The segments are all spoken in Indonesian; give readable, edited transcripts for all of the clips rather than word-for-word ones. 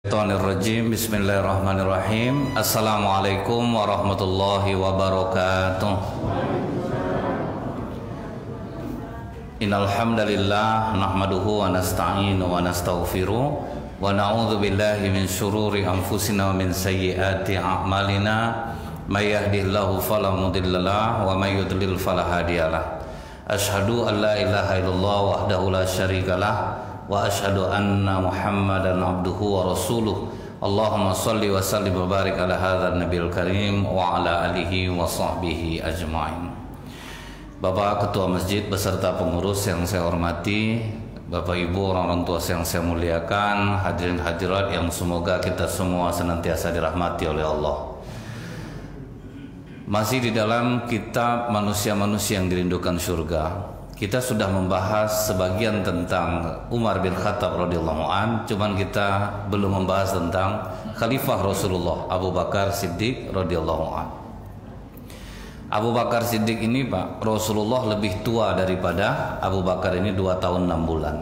Rajim. Bismillahirrahmanirrahim. Assalamualaikum warahmatullahi wabarakatuh. Innal hamdalillah nahmaduhu wa nasta'inu wa nastaghfiruh wa na'udzu billahi min syururi anfusina wa min sayyiati a'malina. May yahdihillahu fala mudhillalah wa may yudlil fala hadiyalah. Asyhadu an la ilaha illallah wahdahu la syarikalah wa asyhadu anna Muhammadan abduhu wa rasuluh. Allahumma shalli wa sallim wa barik ala hadzal nabiyil karim wa ala alihi wa sahbihi ajmain. Bapak Ketua Masjid beserta pengurus yang saya hormati, Bapak Ibu orang tua yang saya muliakan, hadirin hadirat yang semoga kita semua senantiasa dirahmati oleh Allah. Masih di dalam kitab manusia-manusia yang dirindukan surga. Kita sudah membahas sebagian tentang Umar bin Khattab radhiyallahu an, cuman kita belum membahas tentang Khalifah Rasulullah Abu Bakar Siddiq radhiyallahu an. Abu Bakar Siddiq ini Pak, Rasulullah lebih tua daripada Abu Bakar ini 2 tahun 6 bulan.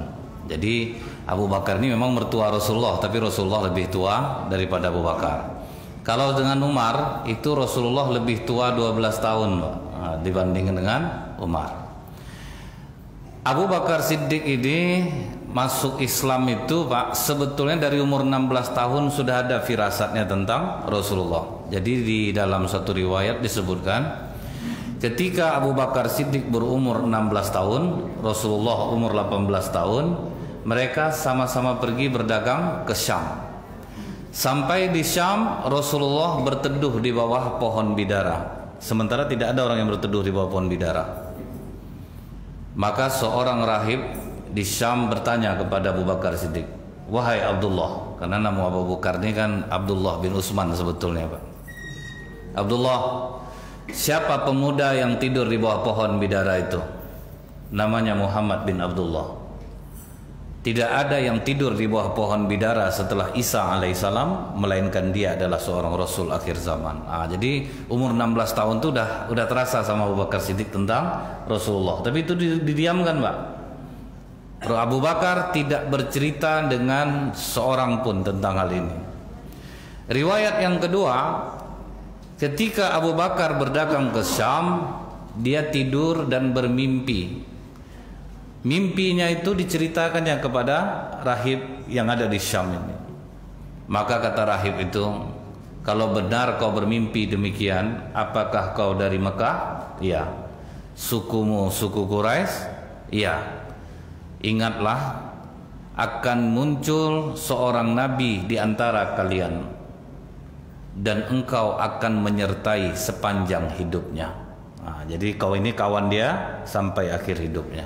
Jadi Abu Bakar ini memang mertua Rasulullah, tapi Rasulullah lebih tua daripada Abu Bakar. Kalau dengan Umar itu Rasulullah lebih tua 12 tahun Pak, dibandingkan dengan Umar. Abu Bakar Siddiq ini masuk Islam itu Pak, sebetulnya dari umur 16 tahun sudah ada firasatnya tentang Rasulullah. Jadi di dalam satu riwayat disebutkan ketika Abu Bakar Siddiq berumur 16 tahun, Rasulullah umur 18 tahun, mereka sama-sama pergi berdagang ke Syam. Sampai di Syam, Rasulullah berteduh di bawah pohon bidara. Sementara tidak ada orang yang berteduh di bawah pohon bidara. Maka seorang rahib di Syam bertanya kepada Abu Bakar Siddiq, "Wahai Abdullah," karena nama Abu Bakar ini kan Abdullah bin Utsman sebetulnya Pak. "Abdullah, siapa pemuda yang tidur di bawah pohon bidara itu?" Namanya Muhammad bin Abdullah. Tidak ada yang tidur di bawah pohon bidara setelah Isa alaihissalam, melainkan dia adalah seorang Rasul akhir zaman. Jadi umur 16 tahun itu udah terasa sama Abu Bakar Siddiq tentang Rasulullah. Tapi itu didiamkan Pak. Abu Bakar tidak bercerita dengan seorang pun tentang hal ini. Riwayat yang kedua, ketika Abu Bakar berdagang ke Syam, dia tidur dan bermimpi. Mimpinya itu diceritakannya kepada rahib yang ada di Syam ini. Maka kata rahib itu, "Kalau benar kau bermimpi demikian, apakah kau dari Mekah?" "Iya." "Sukumu suku Quraisy?" "Iya." "Ingatlah, akan muncul seorang nabi di antara kalian, dan engkau akan menyertai sepanjang hidupnya." Jadi kau ini kawan dia sampai akhir hidupnya.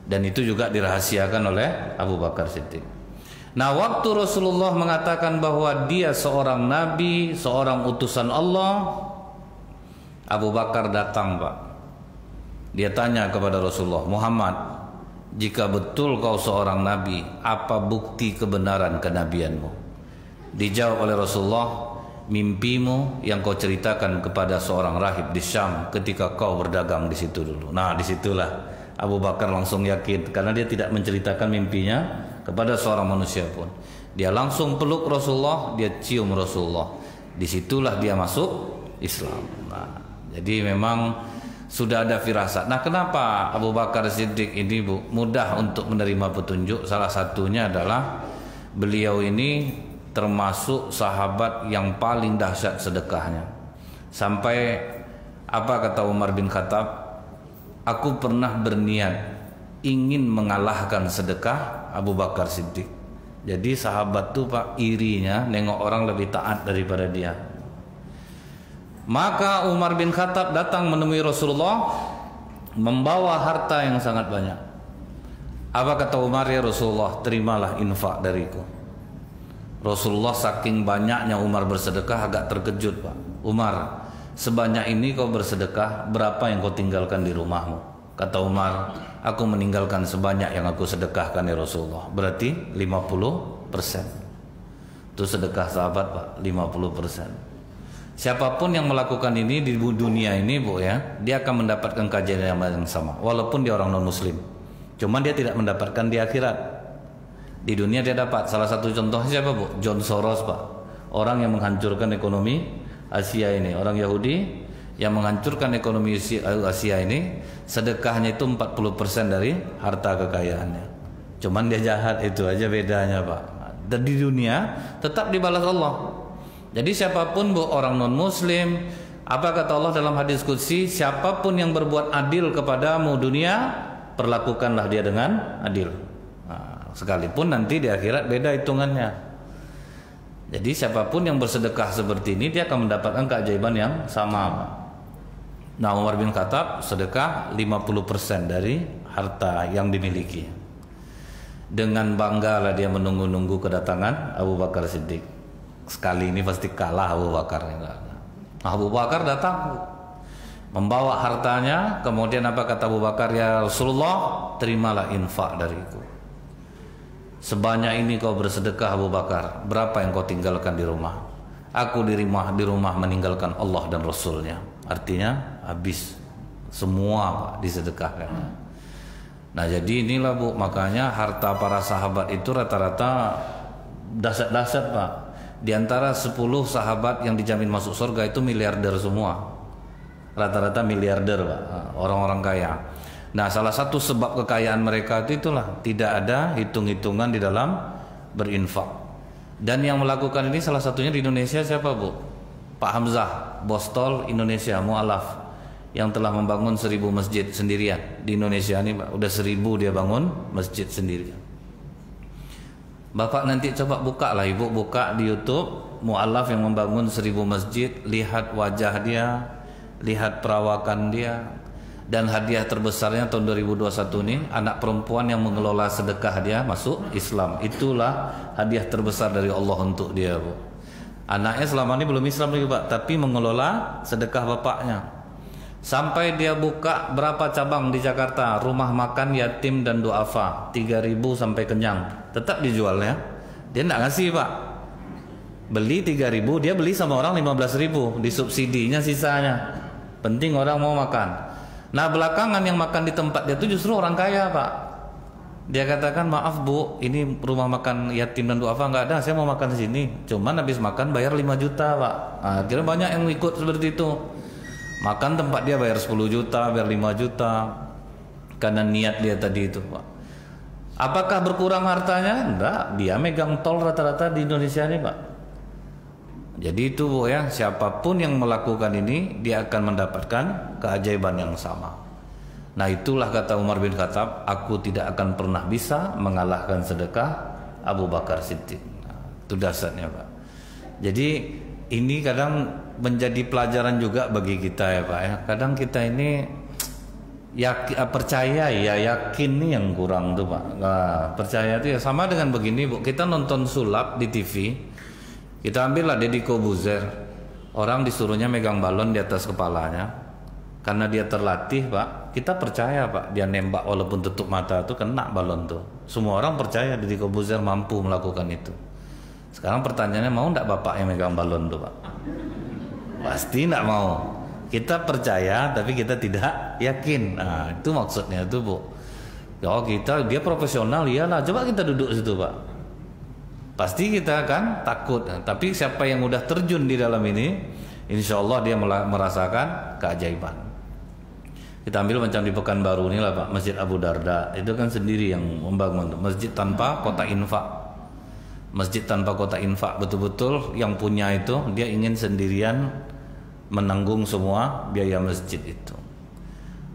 Dan itu juga dirahasiakan oleh Abu Bakar Siddiq. Nah, waktu Rasulullah mengatakan bahwa dia seorang nabi, seorang utusan Allah, Abu Bakar datang Pak. Dia tanya kepada Rasulullah, "Muhammad, jika betul kau seorang nabi, apa bukti kebenaran kenabianmu?" Dijawab oleh Rasulullah, "Mimpimu yang kau ceritakan kepada seorang rahib di Syam ketika kau berdagang di situ dulu." Nah, disitulah Abu Bakar langsung yakin, karena dia tidak menceritakan mimpinya kepada seorang manusia pun. Dia langsung peluk Rasulullah, dia cium Rasulullah. Disitulah dia masuk Islam. Nah, jadi memang sudah ada firasat. Nah, kenapa Abu Bakar Siddiq ini mudah untuk menerima petunjuk? Salah satunya adalah beliau ini termasuk sahabat yang paling dahsyat sedekahnya. Sampai apa kata Umar bin Khattab? "Aku pernah berniat ingin mengalahkan sedekah Abu Bakar Siddiq." Jadi sahabat tuh Pak irinya nengok orang lebih taat daripada dia. Maka Umar bin Khattab datang menemui Rasulullah membawa harta yang sangat banyak. Apa kata Umar? "Ya Rasulullah, terimalah infak dariku." Rasulullah saking banyaknya Umar bersedekah agak terkejut Pak. "Umar, sebanyak ini kau bersedekah, berapa yang kau tinggalkan di rumahmu?" Kata Umar, "Aku meninggalkan sebanyak yang aku sedekahkan ya Rasulullah." Berarti 50%. Itu sedekah sahabat Pak, 50%. Siapapun yang melakukan ini di dunia ini Bu ya, dia akan mendapatkan kajian yang sama, walaupun dia orang non muslim. Cuman dia tidak mendapatkan di akhirat. Di dunia dia dapat. Salah satu contohnya siapa Bu? John Soros Pak. Orang yang menghancurkan ekonomi Asia ini. Orang Yahudi yang menghancurkan ekonomi Asia ini. Sedekahnya itu 40% dari harta kekayaannya. Cuman dia jahat, itu aja bedanya Pak. Dan di dunia tetap dibalas Allah. Jadi siapapun Bu, orang non muslim, apa kata Allah dalam hadis qudsi, siapapun yang berbuat adil kepadamu dunia, perlakukanlah dia dengan adil. Sekalipun nanti di akhirat beda hitungannya. Jadi siapapun yang bersedekah seperti ini, dia akan mendapatkan keajaiban yang sama. Nah, Umar bin Khattab sedekah 50% dari harta yang dimiliki. Dengan bangga lah dia menunggu-nunggu kedatangan Abu Bakar Siddiq. Sekali ini pasti kalah Abu Bakar. Abu Bakar datang membawa hartanya. Kemudian apa kata Abu Bakar? Ya Rasulullah, terimalah infak dariku. Sebanyak ini kau bersedekah Abu Bakar, berapa yang kau tinggalkan di rumah? Aku di rumah meninggalkan Allah dan Rasulnya. Artinya habis semua Pak disedekahkan. Nah jadi inilah Bu, makanya harta para sahabat itu rata-rata dahsyat-dahsyat Pak. Di antara 10 sahabat yang dijamin masuk surga itu miliarder semua. Rata-rata miliarder Pak, orang-orang kaya. Nah salah satu sebab kekayaan mereka itu itulah, tidak ada hitung-hitungan di dalam berinfak. Dan yang melakukan ini salah satunya di Indonesia siapa Bu? Pak Hamzah, Bostol Indonesia, mu'alaf, yang telah membangun 1000 masjid sendirian. Di Indonesia ini Pak, udah 1000 dia bangun masjid sendirian. Bapak nanti coba buka lah, Ibu buka di YouTube, mu'alaf yang membangun 1000 masjid, lihat wajah dia, lihat perawakan dia. Dan hadiah terbesarnya tahun 2021 ini, anak perempuan yang mengelola sedekah dia masuk Islam. Itulah hadiah terbesar dari Allah untuk dia Bu. Anaknya selama ini belum Islam lagi Pak, tapi mengelola sedekah bapaknya. Sampai dia buka berapa cabang di Jakarta, rumah makan yatim dan duafa, 3.000 sampai kenyang. Tetap dijualnya. Dia enggak ngasih Pak. Beli 3.000, dia beli sama orang 15.000, disubsidinya sisanya. Penting orang mau makan. Nah belakangan yang makan di tempat dia itu justru orang kaya Pak. Dia katakan, maaf Bu, ini rumah makan yatim dan duafa nggak ada, saya mau makan di sini. Cuman habis makan bayar 5 juta Pak. Nah, kira banyak yang ikut seperti itu. Makan tempat dia bayar 10 juta, bayar 5 juta. Karena niat dia tadi itu Pak. Apakah berkurang hartanya? Enggak, dia megang tol rata-rata di Indonesia ini Pak. Jadi itu Bu ya, siapapun yang melakukan ini dia akan mendapatkan keajaiban yang sama. Nah itulah kata Umar bin Khattab, aku tidak akan pernah bisa mengalahkan sedekah Abu Bakar Siddiq. Nah, itu dasarnya Pak. Jadi ini kadang menjadi pelajaran juga bagi kita ya Pak ya. Kadang kita ini percaya ya, yakin nih yang kurang tuh Pak. Nah, percaya itu ya sama dengan begini Bu, kita nonton sulap di TV. Kita ambillah Deddy Kobuzer, orang disuruhnya megang balon di atas kepalanya, karena dia terlatih Pak. Kita percaya Pak, dia nembak walaupun tutup mata tuh kena balon tuh. Semua orang percaya Deddy Kobuzer mampu melakukan itu. Sekarang pertanyaannya, mau enggak bapak yang megang balon tuh Pak? Pasti enggak mau. Kita percaya tapi kita tidak yakin. Nah itu maksudnya tuh Bu. Oh dia profesional, iyalah. Coba kita duduk situ Pak. Pasti kita akan takut. Tapi siapa yang udah terjun di dalam ini, insya Allah dia merasakan keajaiban. Kita ambil macam di Pekanbaru ini lah Pak, Masjid Abu Darda. Itu kan sendiri yang membangun masjid tanpa kota infak. Masjid tanpa kota infak, betul-betul yang punya itu dia ingin sendirian menanggung semua biaya masjid itu.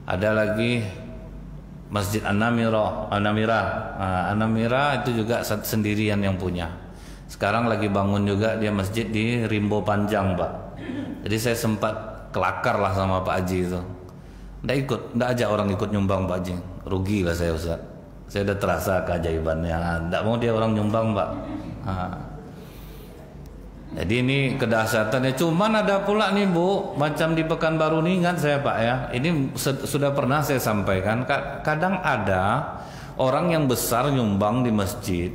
Ada lagi Masjid An-Namira. An-Namira itu juga sendirian yang punya. Sekarang lagi bangun juga dia masjid di Rimbo Panjang Pak. Jadi saya sempat kelakar lah sama Pak Haji itu. Nggak ajak orang ikut nyumbang Pak Haji. Rugi lah saya Ustaz. Saya udah terasa keajaibannya. Nggak mau dia orang nyumbang Pak. Jadi ini kedahsyatannya. Cuman ada pula nih Bu, macam di Pekanbaru nih, ingat saya Pak ya, ini sudah pernah saya sampaikan. Kadang ada orang yang besar nyumbang di masjid,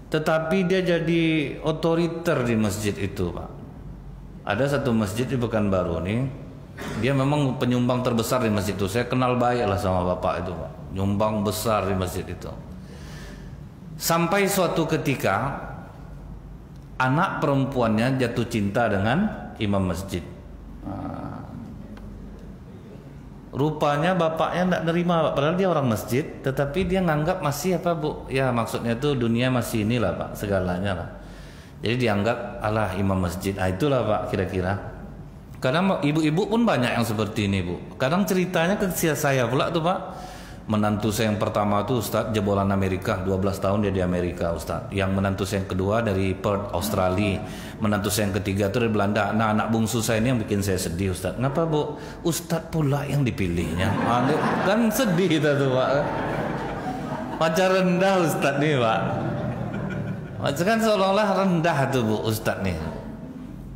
tetapi dia jadi otoriter di masjid itu Pak. Ada satu masjid di Pekanbaru nih, dia memang penyumbang terbesar di masjid itu. Saya kenal baik lah sama bapak itu Pak, nyumbang besar di masjid itu. Sampai suatu ketika anak perempuannya jatuh cinta dengan imam masjid. Rupanya bapaknya tidak nerima, Pak. Padahal dia orang masjid, tetapi dia nganggap masih apa, Bu? Ya maksudnya tuh dunia masih inilah, Pak, segalanya lah. Jadi dianggap alah imam masjid. Itulah, Pak, kira-kira. Kadang ibu-ibu pun banyak yang seperti ini, Bu. Kadang ceritanya ke saya pula tuh, Pak. Menantu saya yang pertama tuh Ustaz jebolan Amerika, 12 tahun dia di Amerika, Ustaz. Yang menantu saya yang kedua dari Perth, Australia. Menantu saya yang ketiga tuh dari Belanda. Nah, anak bungsu saya ini yang bikin saya sedih, Ustaz. Kenapa, Bu? Ustaz pula yang dipilihnya. Kan sedih kita tuh, Pak. Macam rendah Ustaz nih, Pak. Macam kan seolah-olah rendah tuh, Bu, Ustaz nih.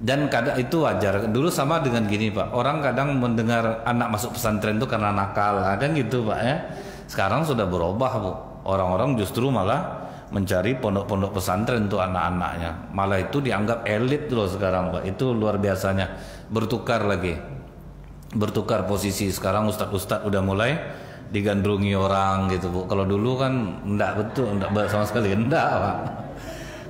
Dan kadang itu wajar. Dulu sama dengan gini, Pak. Orang kadang mendengar anak masuk pesantren itu karena nakal, kan gitu, Pak, ya. Sekarang sudah berubah, Bu. Orang-orang justru malah mencari pondok-pondok pesantren untuk anak-anaknya. Malah itu dianggap elit loh sekarang, Pak. Itu luar biasanya. Bertukar lagi. Bertukar posisi. Sekarang ustadz-ustadz udah mulai digandrungi orang gitu, Bu. Kalau dulu kan enggak, betul, enggak sama sekali, enggak, Pak.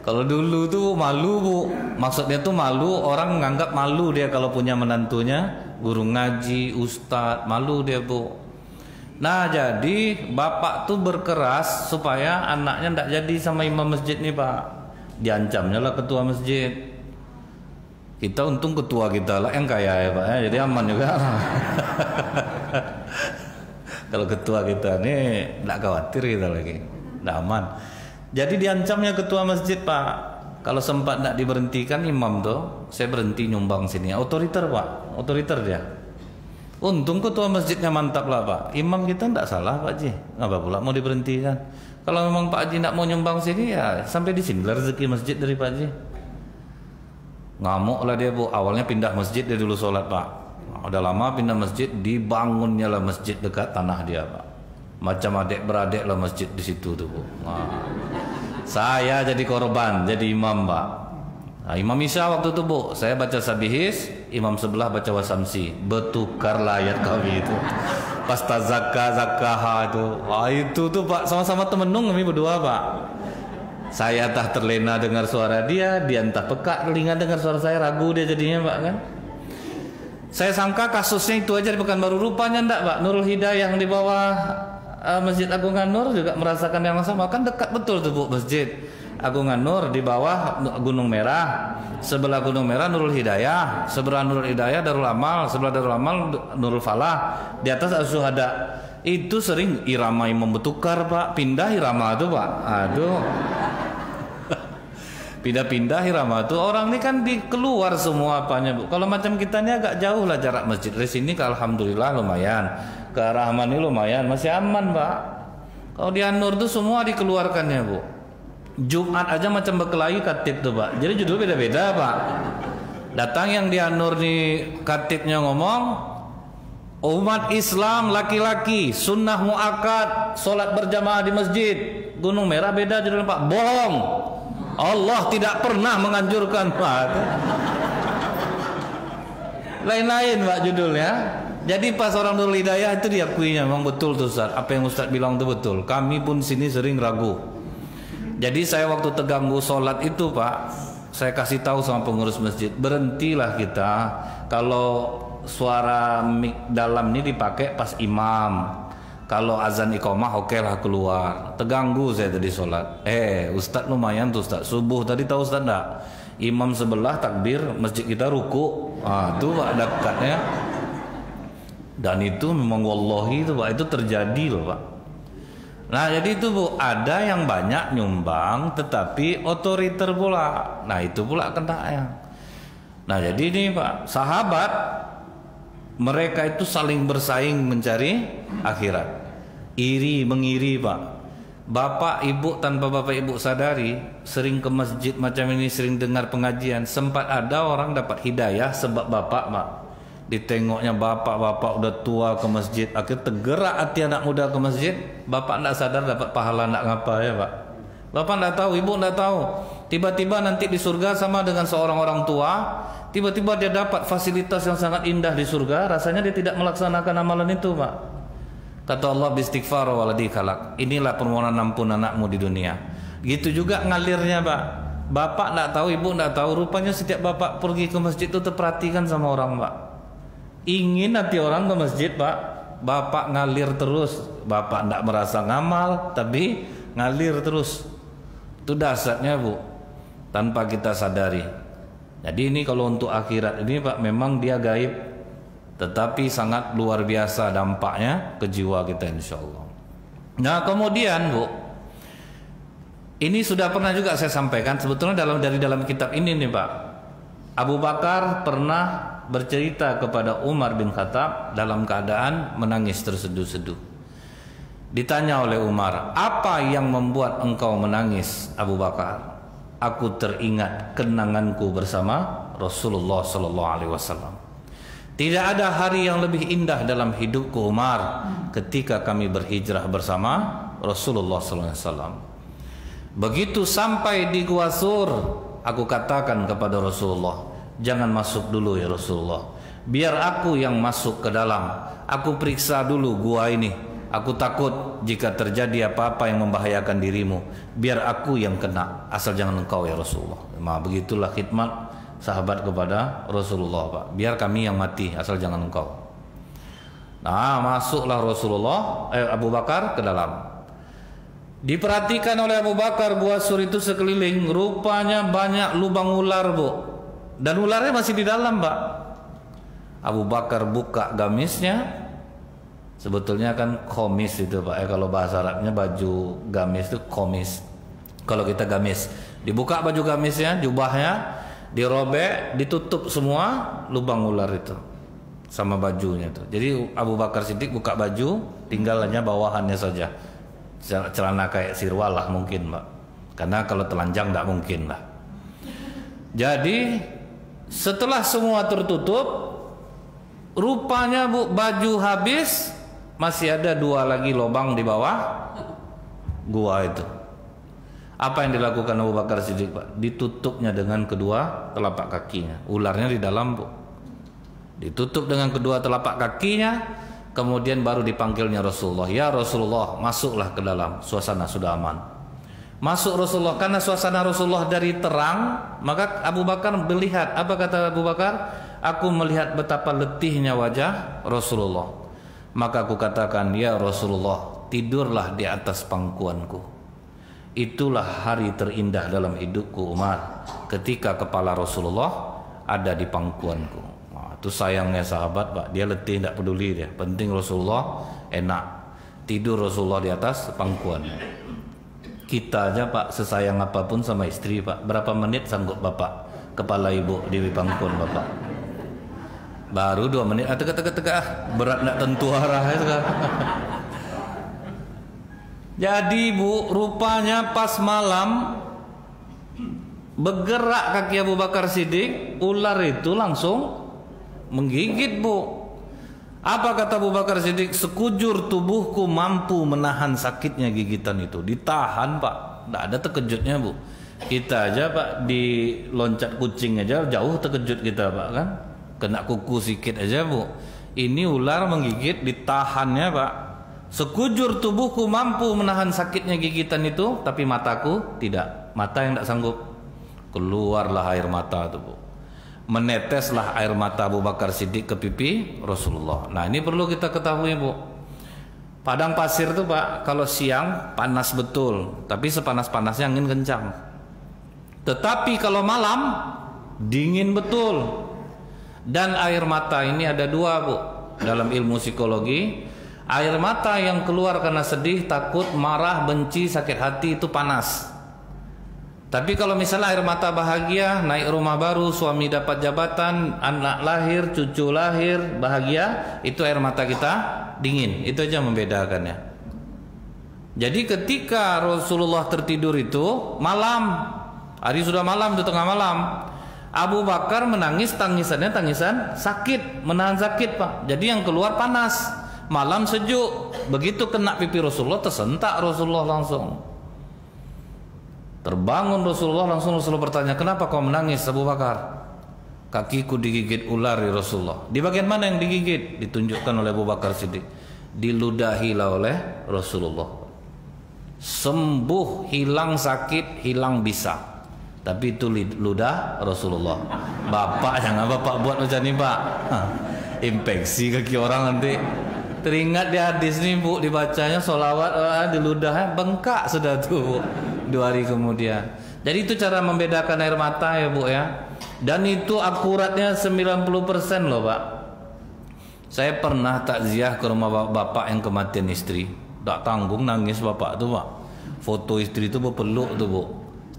Kalau dulu tuh malu, Bu. Maksudnya tuh malu, orang menganggap malu dia kalau punya menantunya guru ngaji, ustadz, malu dia, Bu. Nah, jadi bapak tuh berkeras supaya anaknya ndak jadi sama imam masjid nih, Pak. Diancamnya lah ketua masjid. Kita untung ketua kita lah yang kaya ya, Pak, ya. Jadi aman juga. Kalau ketua kita nih ndak khawatir kita lagi, ndak aman. Jadi diancamnya ketua masjid, Pak. Kalau sempat tidak diberhentikan imam tuh, saya berhenti nyumbang sini. Otoriter, Pak, otoriter dia. Untung ketua masjidnya mantap lah, Pak. Imam kita tidak salah, Pak Haji. Ngapa pula mau diberhentikan? Kalau memang Pak Haji tidak mau nyumbang sini, ya sampai di sini lah rezeki masjid dari Pak Haji. Ngamuk lah dia, Bu. Awalnya pindah masjid dia dulu sholat, Pak. Udah lama pindah masjid, dibangunnya lah masjid dekat tanah dia, Pak. Macam adik-beradik lah masjid di situ tuh, Bu. Nah, saya jadi korban, jadi imam, Pak. Nah, Imam Isya waktu itu, Bu, saya baca sabihis, imam sebelah baca wasamsi. Bertukar lah ayat kami itu. Pas tazakka zakah itu. Wah, itu tuh, Pak, sama-sama temenung kami berdua, Pak. Saya entah terlena dengar suara dia entah peka telinga dengar suara saya, ragu dia jadinya, Pak, kan. Saya sangka kasusnya itu aja di Pekanbaru, rupanya enggak, Pak. Nurul Hidayah yang di bawah Masjid Agung An-Nur juga merasakan yang sama, kan dekat betul tuh, Bu, Masjid Agung An-Nur di bawah Gunung Merah, sebelah Gunung Merah Nurul Hidayah, sebelah Nurul Hidayah Darul Amal, sebelah Darul Amal Nurul Falah, di atas As-Syuhada. Itu sering irama imam bertukar, Pak, pindah irama tuh, Pak. Aduh. Pindah-pindah irama tuh, orang ini kan keluar semua apanya, Bu. Kalau macam kita ini agak jauh lah jarak masjid. Dari sini ke alhamdulillah lumayan, ke arah Rahman ini lumayan, masih aman, Pak. Kalau di An-Nur tuh semua dikeluarkannya, Bu. Jumat aja macam berkelahi katib tuh, Pak. Jadi judul beda-beda, Pak. Datang yang di An-Nur nih, katibnya ngomong, umat Islam laki-laki sunnah muakkad sholat berjamaah di masjid. Gunung Merah beda judulnya, Pak. Bohong. Allah tidak pernah menganjurkan, Pak. Lain-lain, Pak, judulnya. Jadi pas orang Nurul Hidayah itu diakuinya, memang betul tuh, Ustaz. Apa yang Ustaz bilang itu betul. Kami pun sini sering ragu. Jadi saya waktu terganggu sholat itu, Pak, saya kasih tahu sama pengurus masjid, berhentilah kita kalau suara mik dalam ini dipakai pas imam. Kalau azan iqamah oke lah keluar. Terganggu saya tadi sholat. Ustadz lumayan tuh, Ustadz. Subuh tadi tahu Ustadz enggak? Imam sebelah takbir, masjid kita ruku. Itu, Pak, dekatnya. Dan itu memang wallahi itu, Pak, itu terjadi loh, Pak. Nah, jadi itu, Bu, ada yang banyak nyumbang tetapi otoriter pula. Nah, itu pula kenanya. Nah, jadi ini, Pak, sahabat mereka itu saling bersaing mencari akhirat. Iri mengiri, Pak. Bapak ibu tanpa bapak ibu sadari sering ke masjid macam ini, sering dengar pengajian. Sempat ada orang dapat hidayah sebab bapak, Pak. Ditengoknya bapak-bapak udah tua ke masjid, akhirnya tergerak hati anak muda ke masjid. Bapak tidak sadar dapat pahala tidak ngapa ya, Pak. Bapak tidak tahu, ibu tidak tahu. Tiba-tiba nanti di surga sama dengan seorang orang tua. Tiba-tiba dia dapat fasilitas yang sangat indah di surga. Rasanya dia tidak melaksanakan amalan itu, Pak. Kata Allah, bistighfar waladi khalaq. Inilah permohonan ampun anakmu di dunia. Gitu juga ngalirnya Pak. Bapak nggak tahu, ibu nggak tahu. Rupanya setiap bapak pergi ke masjid itu terperhatikan sama orang Pak. Ingin nanti orang ke masjid Pak. Bapak ngalir terus. Bapak nggak merasa ngamal, tapi ngalir terus. Itu dasarnya Bu. Tanpa kita sadari. Jadi ini kalau untuk akhirat ini Pak, memang dia gaib, tetapi sangat luar biasa dampaknya ke jiwa kita insya Allah. Nah kemudian Bu, ini sudah pernah juga saya sampaikan sebetulnya dari dalam kitab ini nih Pak. Abu Bakar pernah bercerita kepada Umar bin Khattab dalam keadaan menangis terseduh-seduh. Ditanya oleh Umar, apa yang membuat engkau menangis Abu Bakar? Aku teringat kenanganku bersama Rasulullah Sallallahu Alaihi Wasallam. Tidak ada hari yang lebih indah dalam hidupku Umar ketika kami berhijrah bersama Rasulullah Sallallahu Alaihi Wasallam. Begitu sampai di Gua Sur, aku katakan kepada Rasulullah, jangan masuk dulu ya Rasulullah, biar aku yang masuk ke dalam. Aku periksa dulu gua ini. Aku takut jika terjadi apa-apa yang membahayakan dirimu, biar aku yang kena, asal jangan engkau ya Rasulullah. Nah, begitulah khidmat sahabat kepada Rasulullah Pak. Biar kami yang mati, asal jangan engkau. Nah, masuklah Rasulullah Abu Bakar ke dalam. Diperhatikan oleh Abu Bakar Gua Sur itu sekeliling, rupanya banyak lubang ular Bu, dan ularnya masih di dalam Pak. Abu Bakar buka gamisnya, sebetulnya kan komis itu Pak, kalau bahasa Arabnya baju gamis itu komis. Kalau kita gamis, dibuka baju gamisnya, jubahnya, dirobek, ditutup semua lubang ular itu sama bajunya itu. Jadi Abu Bakar Siddiq buka baju, tinggal hanya bawahannya saja. Celana kayak sirwal lah mungkin Pak, karena kalau telanjang tidak mungkin lah. Jadi setelah semua tertutup, rupanya Bu, baju habis, masih ada 2 lagi lubang di bawah gua itu. Apa yang dilakukan Abu Bakar Siddiq Pak? Ditutupnya dengan kedua telapak kakinya. Ularnya di dalam Bu, ditutup dengan kedua telapak kakinya. Kemudian baru dipanggilnya Rasulullah, ya Rasulullah, masuklah ke dalam, suasana sudah aman. Masuk Rasulullah, karena suasana Rasulullah dari terang, maka Abu Bakar melihat. Apa kata Abu Bakar? Aku melihat betapa letihnya wajah Rasulullah. Maka aku katakan, ya Rasulullah, tidurlah di atas pangkuanku. Itulah hari terindah dalam hidupku Umar, ketika kepala Rasulullah ada di pangkuanku. Itu sayangnya sahabat Pak, dia letih tidak peduli dia, penting Rasulullah enak, tidur Rasulullah di atas pangkuan. Kita aja Pak, sesayang apapun sama istri Pak, berapa menit sanggup Bapak kepala ibu di pangkuan Bapak? Baru 2 menit, tegak, berat nak tentu arahnya sekarang. Jadi Bu, rupanya pas malam bergerak kaki Abu Bakar Siddiq, ular itu langsung menggigit Bu. Apa kata Abu Bakar Siddiq? Sekujur tubuhku mampu menahan sakitnya gigitan itu. Ditahan Pak, tidak ada terkejutnya Bu. Kita aja Pak di loncat kucing aja jauh terkejut kita Pak kan, kena kuku sedikit aja Bu. Ini ular menggigit, ditahannya Pak. Sekujur tubuhku mampu menahan sakitnya gigitan itu, tapi mataku tidak. Mata yang tidak sanggup. Keluarlah air mata itu Bu. Meneteslah air mata Abu Bakar Siddiq ke pipi Rasulullah. Nah ini perlu kita ketahui Bu. Padang pasir itu Pak, kalau siang panas betul, tapi sepanas-panasnya angin kencang. Tetapi kalau malam dingin betul. Dan air mata ini ada 2 Bu, dalam ilmu psikologi. Air mata yang keluar karena sedih, takut, marah, benci, sakit hati itu panas. Tapi kalau misalnya air mata bahagia, naik rumah baru, suami dapat jabatan, anak lahir, cucu lahir, bahagia, itu air mata kita dingin. Itu aja membedakannya. Jadi ketika Rasulullah tertidur itu malam, hari sudah malam, itu tengah malam, Abu Bakar menangis, tangisannya tangisan sakit, menahan sakit Pak. Jadi yang keluar panas, malam sejuk. Begitu kena pipi Rasulullah, tersentak Rasulullah langsung. Terbangun Rasulullah, langsung Rasulullah bertanya, kenapa kau menangis Abu Bakar? Kakiku digigit ular ya Rasulullah. Di bagian mana yang digigit? Ditunjukkan oleh Abu Bakar Siddiq. Diludahilah oleh Rasulullah. sembuh, hilang sakit, hilang bisa. Tapi itu ludah Rasulullah. Bapak jangan bapak buat macam ni pak. Infeksi kaki orang nanti. Teringat di hadis ni bu, dibacanya solawat di ludahnya bengkak sudah tuh bu. 2 hari kemudian. Jadi itu cara membedakan air mata ya bu ya. Dan itu akuratnya 90% loh pak. Saya pernah takziah ke rumah bapak yang kematian istri. Tak tanggung nangis bapak tuh pak. Foto istri itu berpeluk tuh bu.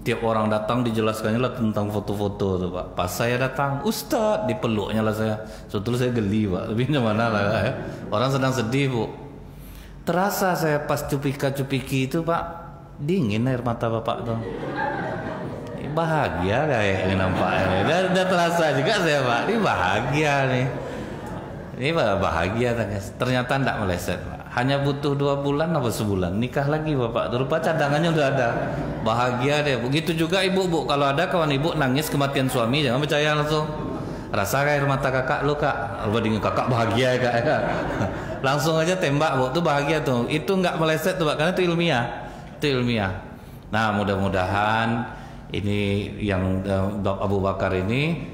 Tiap orang datang dijelaskannya lah tentang foto-foto tuh pak. Pas saya datang, Ustadz, dipeluknya lah saya. Sebetulnya saya geli pak, tapi mana lah ya. Orang sedang sedih bu. Terasa saya pas cupika-cupiki itu pak, dingin air mata bapak tuh. Bahagia kayak ini nampaknya. Udah terasa juga saya pak, ini bahagia nih. Ini bahagia ternyata tidak meleset pak. Hanya butuh 2 bulan apa sebulan nikah lagi bapak. Rupa cadangannya udah ada. Bahagia deh. Begitu juga ibu bu. Kalau ada kawan ibu nangis kematian suami, jangan percaya langsung. Rasa air mata kakak lu kak. Rupa dengan kakak bahagia ya kak. Langsung aja tembak bu. Itu bahagia tuh. Itu nggak meleset tuh pak. Karena itu ilmiah. Itu ilmiah. Nah mudah-mudahan ini yang Abu Bakar ini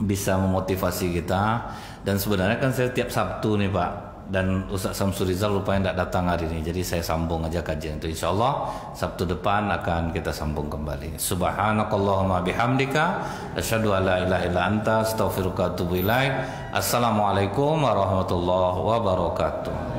bisa memotivasi kita. Dan sebenarnya kan saya tiap Sabtu nih pak. Dan Ustaz Samsul Rizal rupanya tidak datang hari ini. Jadi saya sambung aja kajian itu. InsyaAllah Sabtu depan akan kita sambung kembali. Subhanakallahumma bihamdika asyhadu an la ilaha illa anta astaghfiruka wa atubu ilaik. Assalamualaikum warahmatullahi wabarakatuh.